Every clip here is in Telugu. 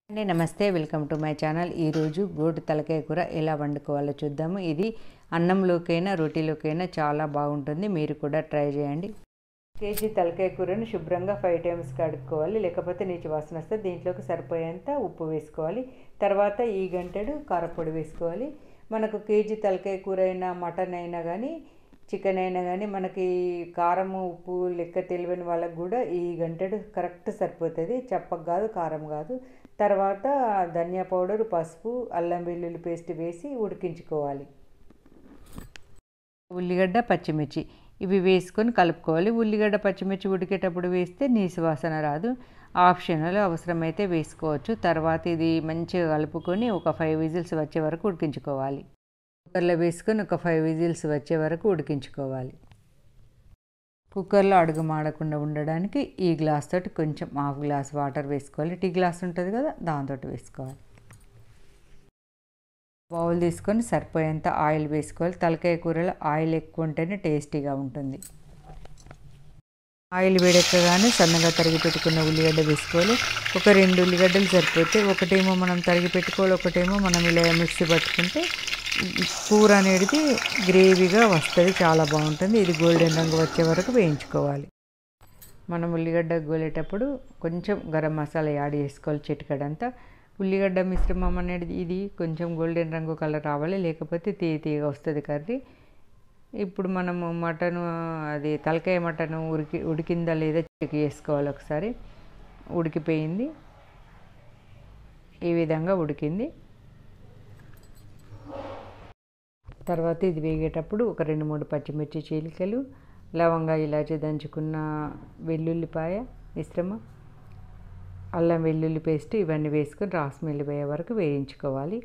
అండి నమస్తే, వెల్కమ్ టు మై ఛానల్. ఈరోజు బోటి తలకాయ కూర ఎలా వండుకోవాలో చూద్దాము. ఇది అన్నంలోకైనా రోటీలోకైనా చాలా బాగుంటుంది. మీరు కూడా ట్రై చేయండి. కేజీ తలకాయ కూరను శుభ్రంగా 5 టైమ్స్ కడుక్కోవాలి, లేకపోతే నీచు వాసన వస్తే. దీంట్లోకి సరిపోయేంత ఉప్పు వేసుకోవాలి. తర్వాత ఈ గంటెడు కారపొడి వేసుకోవాలి. మనకు కేజీ తలకాయ కూర అయినా మటన్ అయినా కానీ చికెన్ అయినా కానీ మనకి కారం ఉప్పు లెక్క తెలియని వాళ్ళకు కూడా ఈ గంటెడు కరెక్ట్ సరిపోతుంది. చప్పకు కాదు, కారం కాదు. తర్వాత ధనియా పౌడర్, పసుపు, అల్లం వెల్లుల్లి పేస్ట్ వేసి ఉడికించుకోవాలి. ఉల్లిగడ్డ, పచ్చిమిర్చి ఇవి వేసుకొని కలుపుకోవాలి. ఉల్లిగడ్డ పచ్చిమిర్చి ఉడికేటప్పుడు వేస్తే నీసు వాసన రాదు. ఆప్షనల్, అవసరమైతే వేసుకోవచ్చు. తర్వాత ఇది మంచిగా కలుపుకొని ఒక 5 విజిల్స్ వచ్చే వరకు ఉడికించుకోవాలి. కుక్కర్లో వేసుకొని ఒక 5 విజిల్స్ వచ్చే వరకు ఉడికించుకోవాలి. కుక్కర్లో అడుగు మాడకుండా ఉండడానికి ఈ గ్లాస్ తోటి కొంచెం హాఫ్ గ్లాస్ వాటర్ వేసుకోవాలి. టీ గ్లాస్ ఉంటుంది కదా, దాంతో వేసుకోవాలి. బౌల్ తీసుకొని సరిపోయేంత ఆయిల్ వేసుకోవాలి. తలకాయ కూరలో ఆయిల్ ఎక్కువ ఉంటేనే టేస్టీగా ఉంటుంది. ఆయిల్ వేడెక్కగానే సన్నగా తరిగి పెట్టుకున్న ఉల్లిగడ్డ వేసుకోవాలి. ఒక 2 ఉల్లిగడ్డలు సరిపోతే, ఒకటేమో మనం తరిగి పెట్టుకోవాలి, ఒకటేమో మనం ఇలా మిక్సీ పట్టుకుంటే కూర అనేది గ్రేవీగా వస్తుంది, చాలా బాగుంటుంది. ఇది గోల్డెన్ రంగు వచ్చే వరకు వేయించుకోవాలి. మనం ఉల్లిగడ్డ గోలేటప్పుడు కొంచెం గరం మసాలా యాడ్ చేసుకోవాలి, చిటికెడంతా. ఉల్లిగడ్డ మిశ్రమం అనేది ఇది కొంచెం గోల్డెన్ రంగు కలర్ రావాలి, లేకపోతే తీయగా వస్తుంది కర్రీ. ఇప్పుడు మనము మటన్, అది తలకాయ మటన్ ఉడికిందా లేదా చెక్ చేసుకోవాలి ఒకసారి. ఉడికిపోయింది, ఈ విధంగా ఉడికింది. తర్వాత ఇది వేగేటప్పుడు ఒక 2-3 పచ్చిమిర్చి చీలికలు, లవంగా, ఇలాచి దంచుకున్న వెల్లుల్లిపాయ మిశ్రమం, అల్లం వెల్లుల్లి పేస్ట్ ఇవన్నీ వేసుకొని రాస్మెల్లి పోయే వరకు వేయించుకోవాలి.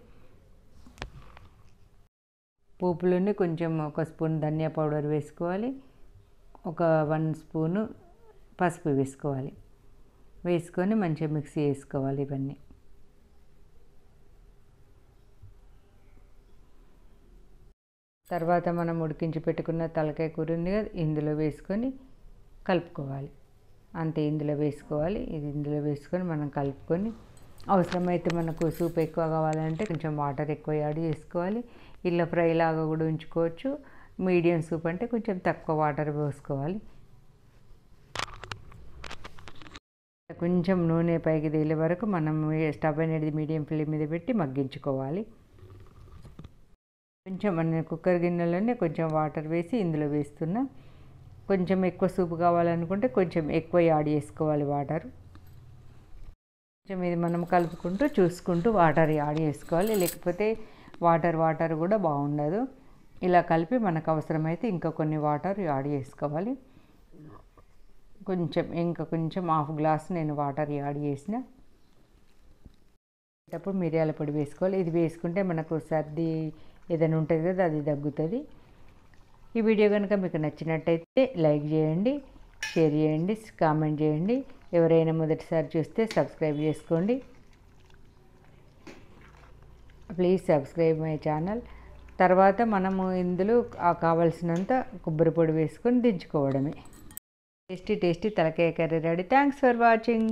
పోపులోనే కొంచెం ఒక స్పూన్ ధనియా పౌడర్ వేసుకోవాలి. ఒక 1 స్పూను పసుపు వేసుకోవాలి. వేసుకొని మంచిగా మిక్సీ చేసుకోవాలి ఇవన్నీ. తర్వాత మనం ఉడికించి పెట్టుకున్న తలకాయ కూర ఉంది కదా, ఇందులో వేసుకొని కలుపుకోవాలి. అంతే, ఇందులో వేసుకోవాలి. ఇది ఇందులో వేసుకొని మనం కలుపుకొని, అవసరమైతే మనకు సూప్ ఎక్కువ కావాలంటే కొంచెం వాటర్ ఎక్కువ యాడ్ చేసుకోవాలి. ఇలా ఫ్రై లాగా కూడా ఉంచుకోవచ్చు. మీడియం సూప్ అంటే కొంచెం తక్కువ వాటర్ పోసుకోవాలి. కొంచెం నూనె పైకి తేలే వరకు మనం స్టవ్ అనేది మీడియం ఫ్లేమ్ మీద పెట్టి మగ్గించుకోవాలి. కొంచెం మన కుక్కర్ గిన్నెలోనే కొంచెం వాటర్ వేసి ఇందులో వేస్తున్నా. కొంచెం ఎక్కువ సూప్ కావాలనుకుంటే కొంచెం ఎక్కువ యాడ్ చేసుకోవాలి వాటర్. కొంచెం ఇది మనం కలుపుకుంటూ చూసుకుంటూ వాటర్ యాడ్ చేసుకోవాలి, లేకపోతే వాటర్ కూడా బాగుండదు. ఇలా కలిపి మనకు అవసరమైతే ఇంకా కొన్ని వాటర్ యాడ్ చేసుకోవాలి. ఇంకా కొంచెం హాఫ్ గ్లాస్ నేను వాటర్ యాడ్ చేసిన. అప్పుడు మిరియాల పొడి వేసుకోవాలి. ఇది వేసుకుంటే మనకు సర్ది ఏదైనా ఉంటుంది కదా, అది తగ్గుతుంది. ఈ వీడియో కనుక మీకు నచ్చినట్టయితే లైక్ చేయండి, షేర్ చేయండి, కామెంట్ చేయండి. ఎవరైనా మొదటిసారి చూస్తే సబ్స్క్రైబ్ చేసుకోండి. Please subscribe my channel. తర్వాత మనము ఇందులో కావాల్సినంత కొబ్బరి పొడి వేసుకొని దించుకోవడమే. టేస్టీ తలకాయ curry ready. Thanks for watching.